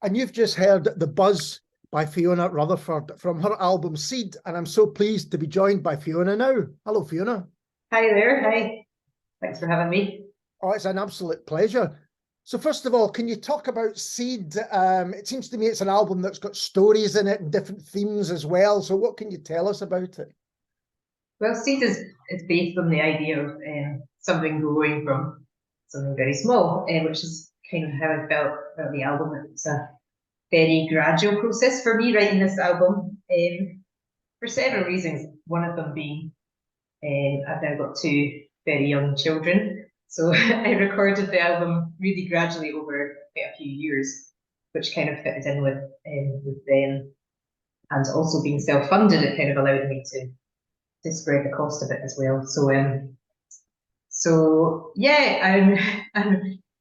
And you've just heard The Buzz by Fiona Rutherford from her album Seed, and I'm so pleased to be joined by Fiona now. Hello, Fiona. Hi there. Hi. Thanks for having me. Oh, it's an absolute pleasure. So first of all, can you talk about Seed? It seems to me it's an album that's got stories in it and different themes as well. So what can you tell us about it? Well, Seed is based on the idea of something growing from something very small, which is kind of how I felt about the album. It's a very gradual process for me writing this album for several reasons. One of them being I've now got two very young children. So I recorded the album really gradually over quite a few years, which kind of fitted in with them. And also being self-funded, it kind of allowed me to spread the cost of it as well. So yeah,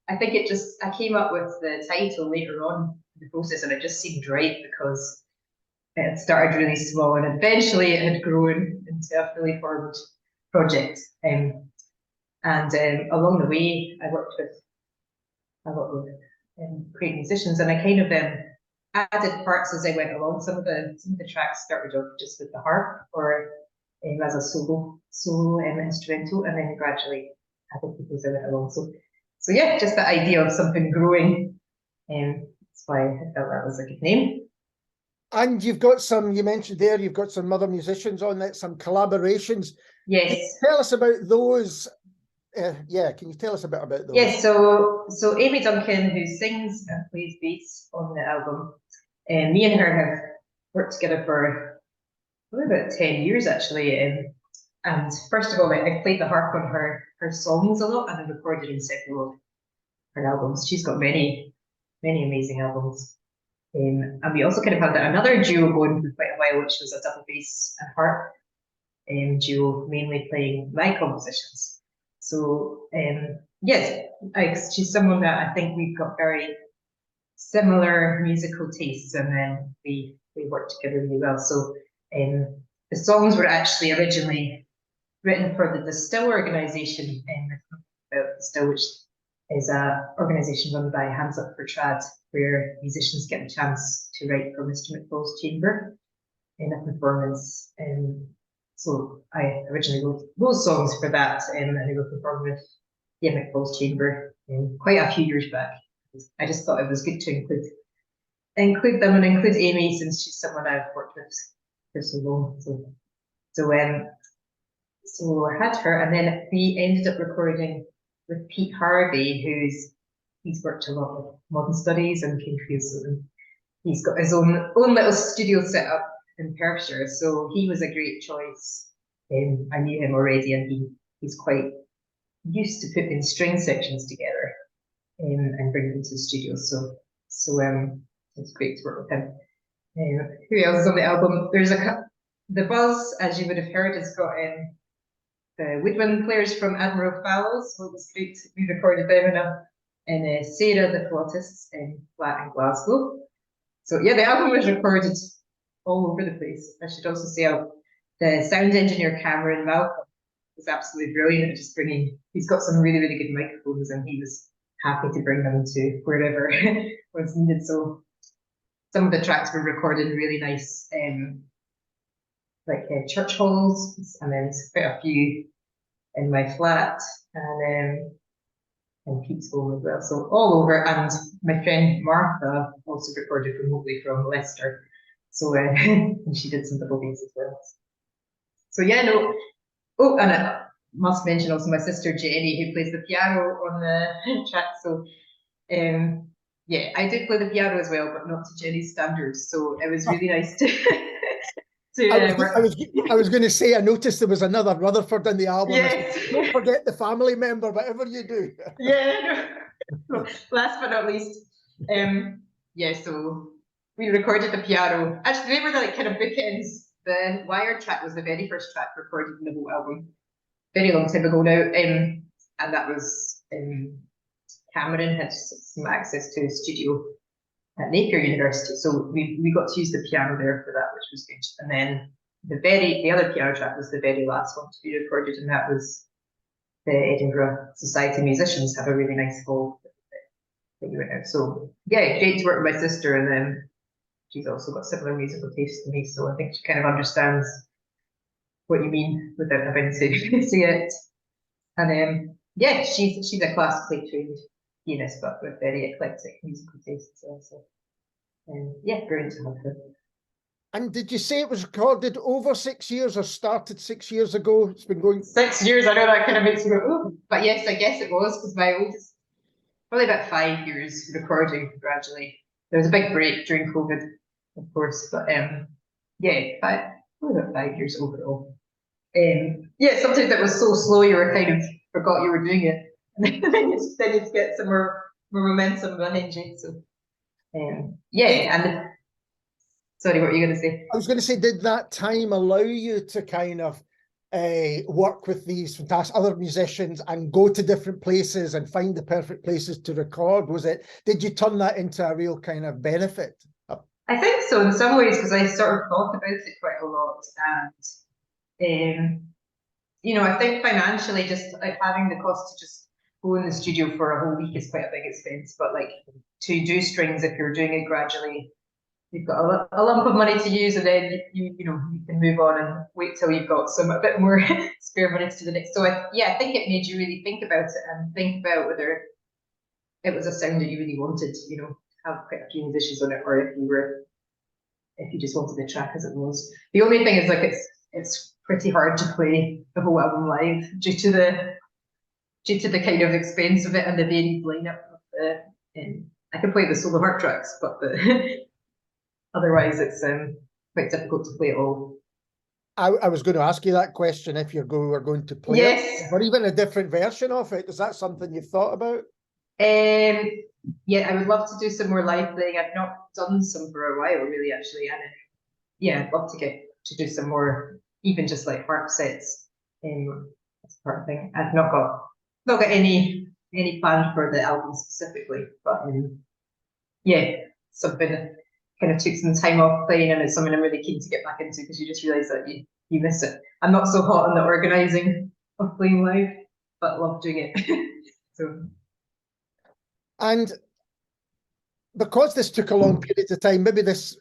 I think I came up with the title later on in the process, and it just seemed right because it had started really small and eventually it had grown into a fully formed project. And along the way, I worked with great musicians, and I kind of added parts as I went along. Some of the tracks started off just with the harp or as a solo instrumental, and then gradually added people as I went along. So yeah, just the idea of something growing. That's why I felt that was a good name. And you've got you mentioned there, you've got some other musicians on it, some collaborations. Yes. Can you tell us about those? Can you tell us a bit about those? Yes, so Amy Duncan, who sings and plays bass on the album, me and her have worked together for probably about 10 years actually. And first of all, I played the harp on her songs a lot, and I recorded in several of her albums. She's got many, many amazing albums. And we also kind of had another duo going for quite a while, which was a double bass and harp duo, mainly playing my compositions. So yes, she's someone that I think we've got very similar musical tastes, and then we work together really well. So the songs were actually originally written for the Distill organisation, about Distill, which is an organisation run by Hands Up for Trad, where musicians get the chance to write for Mr. McFall's chamber in a performance. So I originally wrote those songs for that, and they were performed with the McFall's chamber quite a few years back. I just thought it was good to include them and include Amy, since she's someone I've worked with for so long. So I had her, and then we ended up recording with Pete Harvey, he's worked a lot with modern studies and King Creosote, and he's got his own little studio set up in Perthshire, so he was a great choice. I knew him already, and he's quite used to putting string sections together and bringing them to the studio. So it's great to work with him. Who else is on the album? There's The Buzz, as you would have heard, has got the woodwind players from Admiral Fallows, so it was great. We recorded them in Sarah the Flautist in Flat in Glasgow. So yeah, the album was recorded all over the place. I should also say the sound engineer Cameron Malcolm was absolutely brilliant at just he's got some really, really good microphones, and he was happy to bring them to wherever was needed. So some of the tracks were recorded in really nice church halls, and then quite a few in my flat, and Pete's home as well. So all over, and my friend Martha also recorded remotely from Leicester. So and she did some double bass as well. So yeah, no. Oh, and I must mention also my sister Jenny, who plays the piano on the track. So yeah, I did play the piano as well, but not to Jenny's standards. So it was really nice to I was going to say, I noticed there was another Rutherford in the album. Yes. Don't forget the family member, whatever you do. Yeah. No. Last but not least, yeah. So we recorded the piano. Actually, they were the kind of bookends. The Wired track was the very first track recorded in the whole album, very long time ago now, and that was Cameron had some access to a studio at Napier University, so we got to use the piano there for that, which was good. And then the other piano track was the very last one to be recorded, and that was the Edinburgh Society musicians have a really nice hall that you went out. So yeah, great to work with my sister, and then she's also got similar musical tastes to me, so I think she kind of understands what you mean without having to say it. And yeah, she's a classically trained pianist, but with very eclectic musical tastes. So yeah, brilliant to have her. And did you say it was recorded over 6 years or started 6 years ago? It's been going 6 years. I know that kind of makes me go, oh, but yes, I guess it was, because my oldest, probably about 5 years recording gradually. There was a big break during COVID, of course, but yeah, probably about 5 years overall. Yeah, sometimes it was so slow you were kind of forgot you were doing it, and then you'd get some more momentum behind you. So yeah, and sorry, what were you going to say? I was going to say, did that time allow you to kind of work with these fantastic other musicians and go to different places and find the perfect places to record? Did you turn that into a real kind of benefit? I think so in some ways, because I sort of thought about it quite a lot, and you know, I think financially, just like having the cost to just go in the studio for a whole week is quite a big expense. But like to do strings, if you're doing it gradually, you've got a lump of money to use, and then you can move on and wait till you've got a bit more spare money to do the next. So I think it made you really think about it and think about whether it was a sound that you really wanted, have quite a few musicians on it, or if you just wanted the track as it was. The only thing is, like, it's pretty hard to play the whole album live due to the kind of expense of it and the varied lineup of the. I can play the solo harp tracks, but otherwise it's quite difficult to play it all. I was going to ask you that question, if you're going to play it, or even a different version of it. Is that something you've thought about? Yeah, I would love to do some more live playing. I've not done some for a while, really, actually, and yeah, I'd love to get to do some more, even just like harp sets. That's part of the thing. I've not got any planned for the album specifically, but yeah, something that kind of took some time off playing, and it's something I'm really keen to get back into, because you just realise that you miss it. I'm not so hot on the organising of playing live, but love doing it. So. And because this took a long period of time, maybe this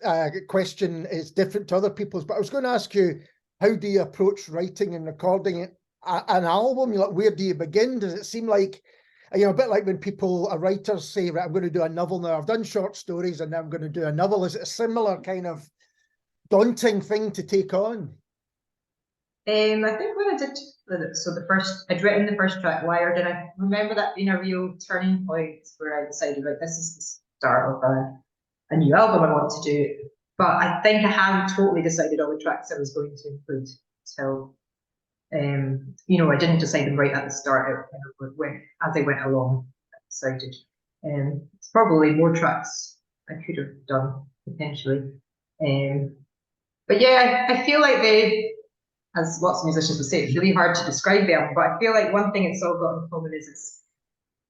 question is different to other people's, but I was going to ask you, how do you approach writing and recording an album? Like, where do you begin? Does it seem like, a bit like when writers say, right, I'm going to do a novel now. I've done short stories and now I'm going to do a novel. Is it a similar kind of daunting thing to take on? I think when I did, I'd written the first track, Wired, and I remember that being a real turning point where I decided, like, this is the start of a new album I want to do. But I think I hadn't totally decided all the tracks I was going to include. So, I didn't decide them right at the start. It kind of went as I went along. I decided. It's probably more tracks I could have done potentially. But yeah, I feel like as lots of musicians would say, it's really hard to describe the album, but I feel like one thing it's all got in common is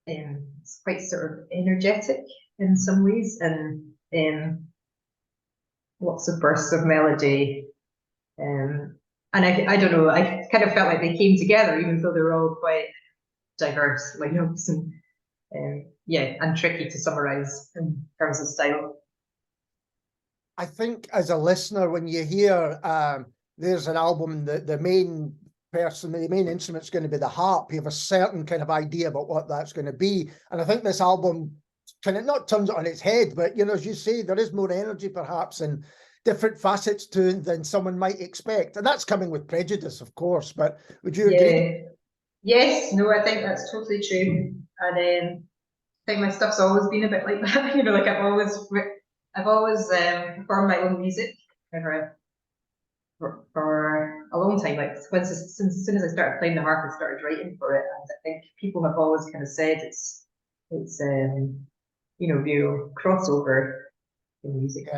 it's quite sort of energetic in some ways, and lots of bursts of melody. And I don't know, I kind of felt like they came together, even though they were all quite diverse lineups and tricky to summarize in terms of style. I think as a listener, when you hear there's an album, the main instrument's going to be the harp, you have a certain kind of idea about what that's going to be. And I think this album kind of not turns it on its head, but as you say, there is more energy perhaps and different facets to it than someone might expect. And that's coming with prejudice, of course, but would you agree? Yes, no, I think that's totally true. And I think my stuff's always been a bit like that. Like I've always performed my own music for a long time. Like since as soon as I started playing the harp, I started writing for it, and I think people have always kind of said it's real crossover in music,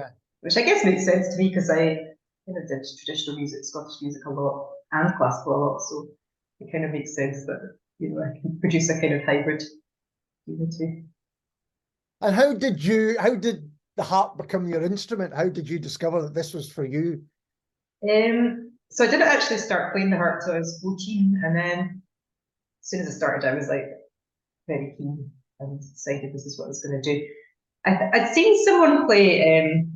which I guess makes sense to me, because I kind of did traditional music, Scottish music a lot, and classical a lot, so it kind of makes sense that I can produce a kind of hybrid between the two. And how did the harp become your instrument? How did you discover that this was for you? So I didn't actually start playing the harp till I was 14, and then as soon as I started, I was like very keen and decided this is what I was going to do. I'd seen someone play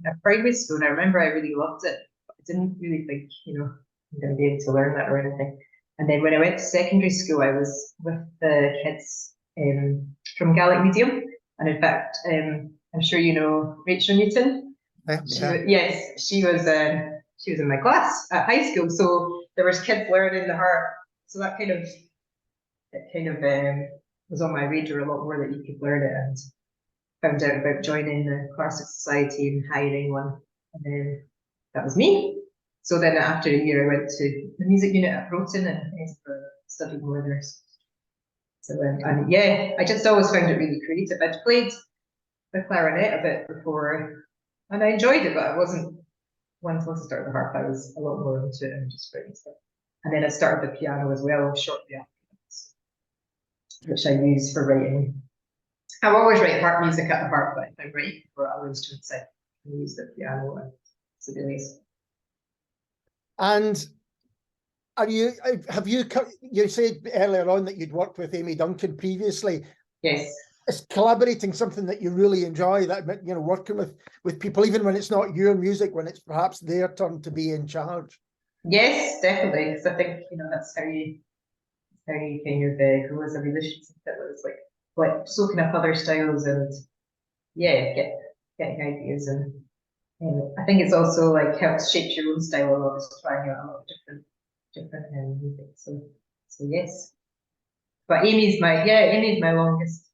at primary school, and I remember I really loved it. But I didn't really think, I'm going to be able to learn that or anything. And then when I went to secondary school, I was with the kids from Gaelic medium, and in fact, I'm sure you know Rachel Newton. Yes, she was in my class at high school. So there was kids learning the harp. So that kind of was on my radar a lot more, that you could learn it, and found out about joining the Classical Society and hiring one, and then that was me. So then after a year, I went to the music unit at Broughton and studied more there. So and yeah, I just always found it really creative. I'd played the clarinet a bit before, and I enjoyed it, but I wasn't. Once I started the harp, I was a lot more into it and just writing stuff. And then I started the piano as well shortly after, which I use for writing. I always write harp music at the harp, but if I'm writing for other instruments, I can use the piano and Sibelius. And you said earlier on that you'd worked with Amy Duncan previously. Yes. Is collaborating something that you really enjoy, that working with people, even when it's not your music, when it's perhaps their turn to be in charge? Yes, definitely, because I think that's how you kind of grow as a musician. It's like soaking up other styles and getting ideas, and I think it's also like helps shape your own style a lot, just trying out a lot of different music. So yes, but Amy's my longest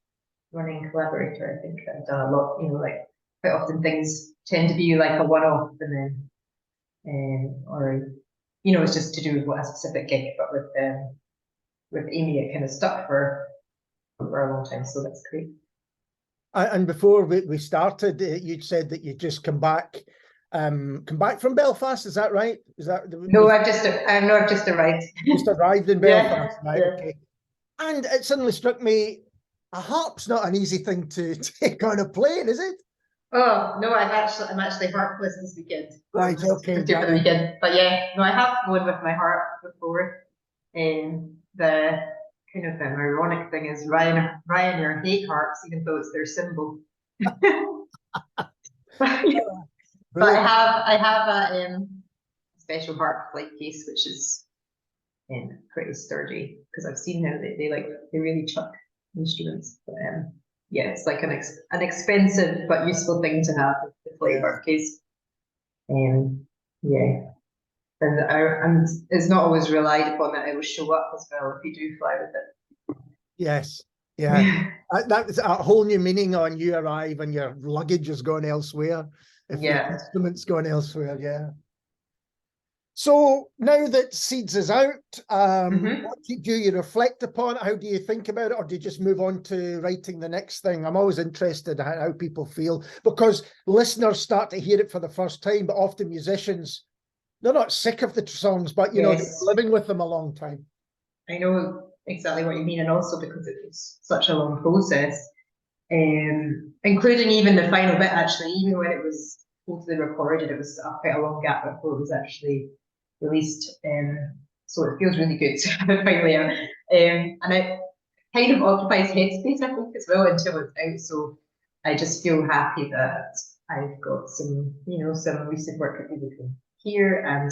running collaborator. I think I've done a lot. Like quite often things tend to be like a one-off, and then or it's just to do with what a specific gig. But with Amy, it kind of stuck for a long time. So that's great. And before we started, you'd said that you'd just come back from Belfast. Is that right? Is that no? I've just arrived. Just arrived in Belfast, yeah, right? yeah. Okay. And it suddenly struck me, a harp's not an easy thing to take on a plane, is it? Oh no, I'm actually harpless this weekend. Right, okay. For the weekend, but yeah, no, I have flown with my harp before. The kind of an ironic thing is Ryanair hate harps, even though it's their symbol. But I have a special harp flight case, which is pretty sturdy, because I've seen how they really chuck instruments. But it's like an expensive but useful thing to have, the flight harp case. And it's not always relied upon that it will show up as well if you do fly with it. Yes, yeah. That's a whole new meaning on you arrive and your luggage has gone elsewhere. If the instrument's gone elsewhere, yeah. So now that Seeds is out, what do you reflect upon it? How do you think about it? Or do you just move on to writing the next thing? I'm always interested in how people feel, because listeners start to hear it for the first time, but often musicians, they're not sick of the songs, but they're living with them a long time. I know exactly what you mean, and also because it was such a long process, including even the final bit. Actually, even when it was totally recorded, it was quite a long gap before it was actually released. So it feels really good to have it finally out, and it kind of occupies headspace, I think, as well, until it's out. So I just feel happy that I've got some recent work that people can hear and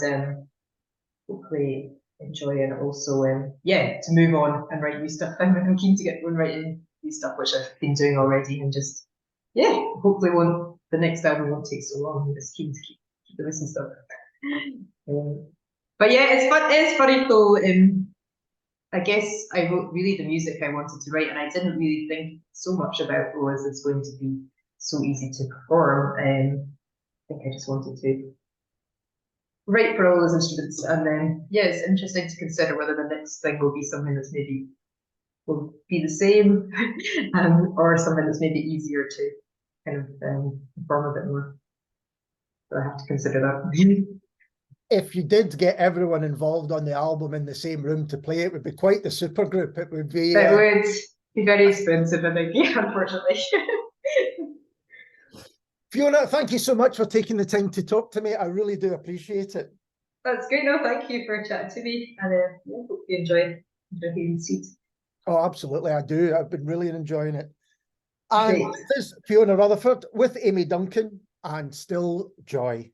hopefully enjoy, and also to move on and write new stuff. I'm keen to get on writing new stuff, which I've been doing already, and just hopefully the next album won't take so long. I'm just keen to keep the recent stuff. But it's funny though. I guess I wrote really the music I wanted to write, and I didn't really think so much about is it's going to be so easy to perform. I think I just wanted to write for all those instruments, and then it's interesting to consider whether the next thing will be something that's maybe will be the same, or something that's maybe easier to kind of perform a bit more. So I have to consider that. If you did get everyone involved on the album in the same room to play, it would be quite the supergroup. It would be. It would be very expensive, I think, unfortunately. Fiona, thank you so much for taking the time to talk to me. I really do appreciate it. That's great. No, thank you for chatting to me, and hope you enjoy hearing Seeds. Oh, absolutely, I do. I've been really enjoying it. And Great. this is Fiona Rutherford with Amy Duncan and Still Joy.